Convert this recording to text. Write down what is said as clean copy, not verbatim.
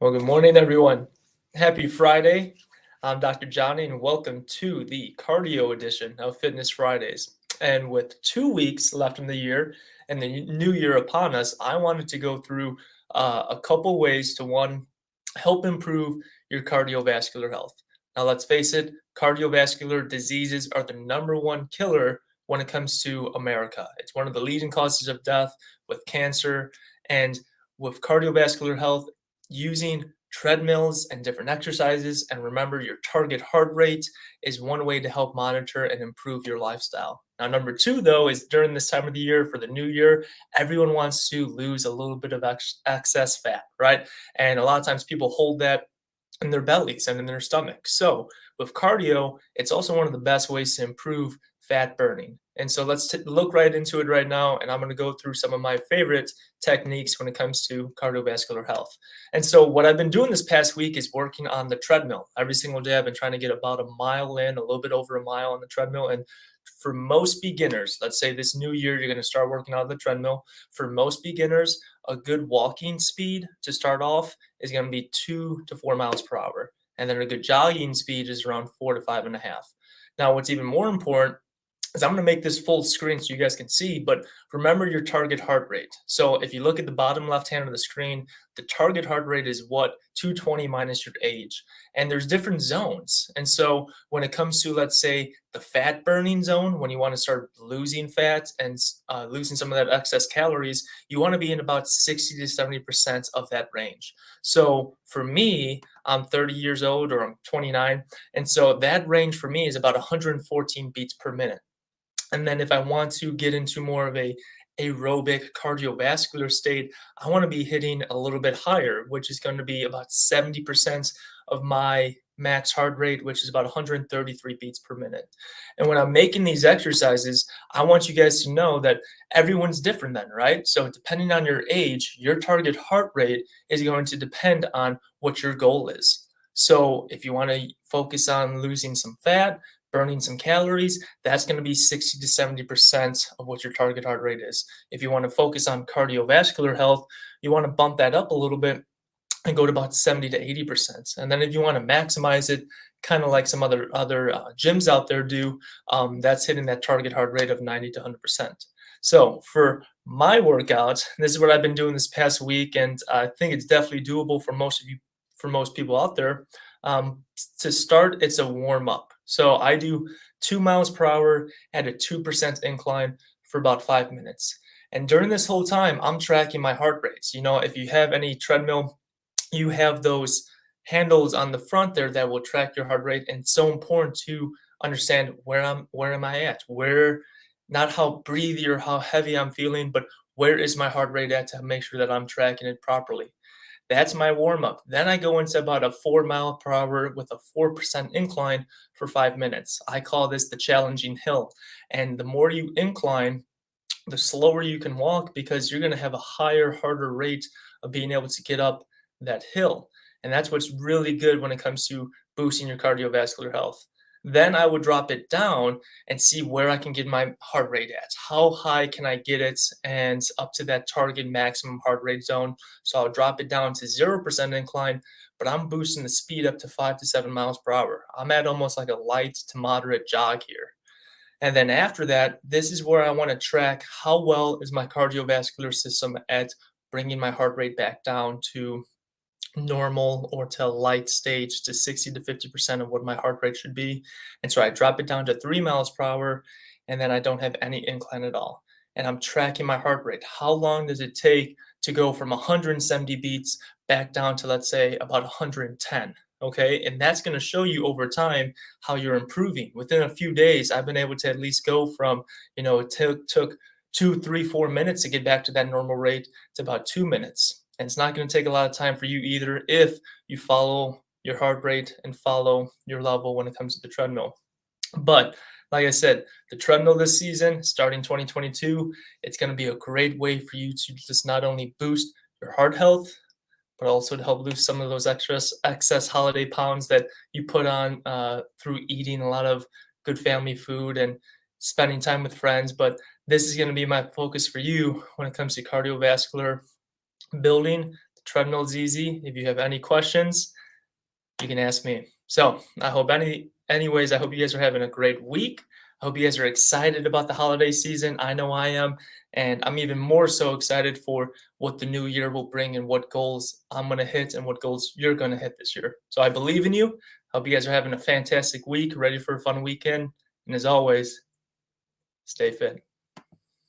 Well, good morning, everyone. Happy Friday. I'm Dr. Johnny, and welcome to the cardio edition of Fitness Fridays. And with 2 weeks left in the year and the new year upon us, I wanted to go through a couple ways to help improve your cardiovascular health. Now, let's face it, cardiovascular diseases are the number one killer when it comes to America. It's one of the leading causes of death with cancer and with cardiovascular health using treadmills and different exercises. And remember, your target heart rate is one way to help monitor and improve your lifestyle. Now, number two, though, is during this time of the year for the new year, everyone wants to lose a little bit of excess fat, right? And a lot of times people hold that in their bellies and in their stomach. So, with cardio, it's also one of the best ways to improve fat burning. And so, let's look right into it right now. And I'm going to go through some of my favorite techniques when it comes to cardiovascular health. And so, what I've been doing this past week is working on the treadmill. Every single day, I've been trying to get about a mile in, a little bit over a mile on the treadmill. And for most beginners, let's say this new year, you're going to start working on the treadmill. For most beginners, a good walking speed to start off is going to be 2 to 4 miles per hour. And then a good jogging speed is around 4 to 5.5. Now, what's even more important is I'm going to make this full screen so you guys can see, but remember your target heart rate. So if you look at the bottom left hand of the screen, the target heart rate is what? 220 minus your age. And there's different zones. And so when it comes to, let's say, the fat burning zone, when you want to start losing fat and losing some of that excess calories, you want to be in about 60 to 70% of that range. So for me, I'm 30 years old or I'm 29. And so that range for me is about 114 beats per minute. And then if I want to get into more of a aerobic cardiovascular state, I want to be hitting a little bit higher, which is going to be about 70% of my max heart rate, which is about 133 beats per minute. And when I'm making these exercises, I want you guys to know that everyone's different then, right? So depending on your age, your target heart rate is going to depend on what your goal is. So if you want to focus on losing some fat, burning some calories, that's going to be 60 to 70% of what your target heart rate is. If you want to focus on cardiovascular health, you want to bump that up a little bit and go to about 70 to 80%. And then if you want to maximize it, kind of like some other gyms out there do, that's hitting that target heart rate of 90 to 100%. So for my workouts, this is what I've been doing this past week, and I think it's definitely doable for most of you, for most people out there. To start, it's a warm up. So I do 2 miles per hour at a 2% incline for about 5 minutes. And during this whole time, I'm tracking my heart rates. You know, if you have any treadmill, you have those handles on the front there that will track your heart rate. And it's so important to understand where am I at? Not how breathy or how heavy I'm feeling, but where is my heart rate at to make sure that I'm tracking it properly. That's my warm up. Then I go into about a 4 mile per hour with a 4% incline for 5 minutes. I call this the challenging hill. And the more you incline, the slower you can walk because you're going to have a higher, harder rate of being able to get up that hill. And that's what's really good when it comes to boosting your cardiovascular health. Then I would drop it down and see where I can get my heart rate at. How high can I get it and up to that target maximum heart rate zone? So I'll drop it down to 0% incline, but I'm boosting the speed up to 5 to 7 miles per hour. I'm at almost like a light to moderate jog here. And then after that, this is where I want to track how well is my cardiovascular system at bringing my heart rate back down to normal or to light stage to 60 to 50% of what my heart rate should be. And so I drop it down to 3 miles per hour, and then I don't have any incline at all. And I'm tracking my heart rate. How long does it take to go from 170 beats back down to, let's say, about 110? Okay. And that's going to show you over time how you're improving. Within a few days, I've been able to at least go from, it took 2, 3, 4 minutes to get back to that normal rate to about 2 minutes. And it's not going to take a lot of time for you either if you follow your heart rate and follow your level when it comes to the treadmill. But like I said, the treadmill this season, starting 2022, it's going to be a great way for you to just not only boost your heart health, but also to help lose some of those excess holiday pounds that you put on through eating a lot of good family food and spending time with friends. But this is going to be my focus for you when it comes to cardiovascular building. The treadmill's easy. If you have any questions, you can ask me. So I hope anyways, I hope you guys are having a great week. I hope you guys are excited about the holiday season. I know I am. And I'm even more so excited for what the new year will bring and what goals I'm going to hit and what goals you're going to hit this year. So I believe in you. Hope you guys are having a fantastic week, ready for a fun weekend. And as always, stay fit.